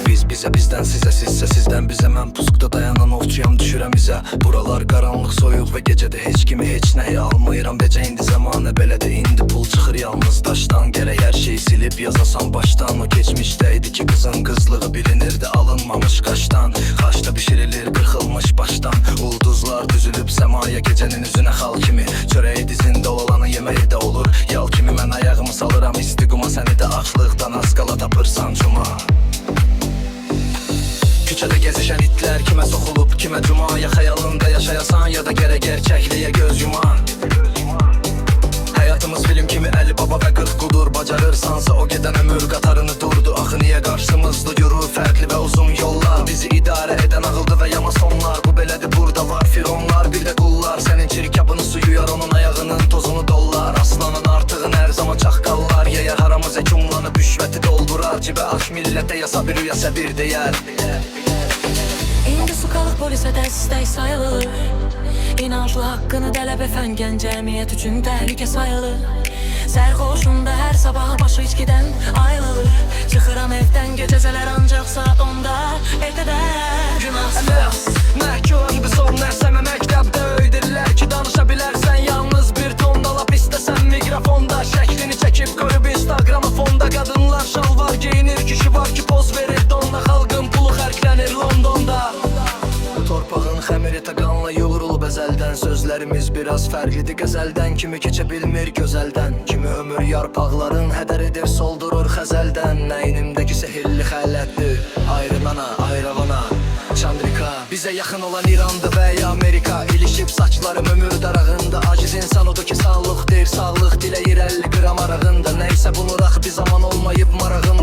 Biz bize, bizden size, sizse sizden bize. Mən puskda dayanan ovçuyam, düşürəm izə. Buralar qaranlıq, soyuq və gecədə heç kimi, heç nəyi almıram. Becə indi zamanə belədir, indi pul çıxır yalnız daşdan. Gərək hər şeyi silib yazasan başdan. O keçmişdəydi ki qızın qızlığı bilinirdi, alınmamış qaşdan. Xaçda bişirilir, qırxılmış başdan. Ulduzlar düzülüb səmaya gecənin üzünə xal kimi. Çörəyi dizində olanı yeməyi də olur yal kimi. Mən ayağımı salıram istiquma, səni də açlıqdan az qala tapırsan cuma. Küçədə gezişən itlər kimə soxulub, kimə cuma. Ya xəyalında yaşayasan, ya da gərək gerçəkliyə göz yuman. Həyatımız film kimi Əli Baba və 40 qudur. Bacarırsansa o gedən ömür qatarını durdu. Axı niyə qarşımızda yürür fərqli və uzun yollar. Bizi idarə edən ağıldı və yama sonlar. Bu belədir, burada var fironlar, bir də qullar. Sənin çirkabını suyuyar, onun ayağının tozunu dollar. Aslanın artığın hər zaman çaqqallar. Yeyər haramız ekumlanıb rüşvəti doldurar. Cibə aç millətə yasa bir rüya səbir deyər. İndi su qalıq polisə dəstək sayılır. İnanclı haqqını tələb edən gənc cəmiyyət üçün təhlükə sayılır. Sərxoşunda hər sabah başı içkidən ayrılır. Çıxıram evdən gecəzələr ancaq saat 10-da evdədə günahsız. Məhkum gibi son nərsəmə məktəbdə öydirlər ki, danışa bilərsən yalnız bir tonda. Lap istəsən mikrofonda şəklini çəkib qoyub Instagrama fonda. Qadınlar şalvar geyinir, kişi var ki poz verir donda. Xalqın pulu xərclənir Londonda. Bu torpağın xəmiri qanla yoğrulub əzəldən. Sözlərimiz biraz fərqlidir qəzəldən. Kimi keçə bilmir gözəldən, kimi ömür yarpaqların hədər edir, soldurur xəzəldən. Əynimdəki sehirli xələtdir, ayrılana, ayravana, Çandrika. Bizə yaxın olan İrandır və ya Amerika. İlişib saçlarım ömür darağında. Aciz insan odur ki sağlıq deyir, sağlıq diləyir 50 qram arağında. Nəysə bunu rax bir zaman olmayıb marağında.